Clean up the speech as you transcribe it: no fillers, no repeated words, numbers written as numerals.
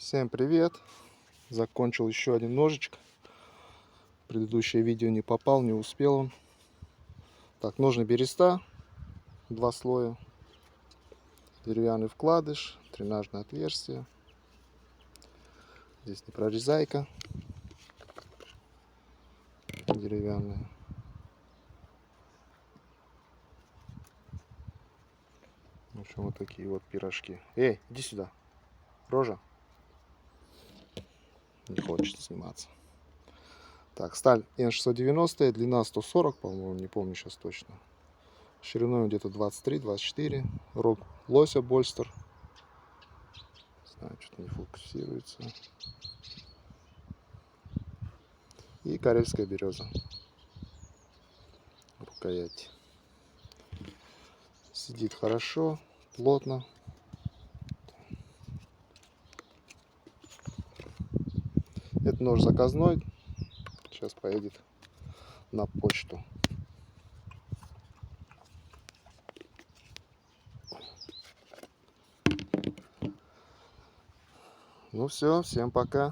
Всем привет! Закончил еще один ножичек. Предыдущее видео не попал, не успел он. Так, ножны береста, 2 слоя, деревянный вкладыш, тренажное отверстие. Здесь непрорезайка деревянная. В общем, вот такие вот пирожки. Эй, иди сюда, рожа. Не хочет сниматься. Так, сталь N690, длина 140, по-моему, не помню сейчас точно. Шириной где-то 23-24. Рог лося Больстер. Не знаю, что-то не фокусируется. И карельская береза. Рукоять. Сидит хорошо, плотно. Это нож заказной. Сейчас поедет на почту. Ну все, всем пока.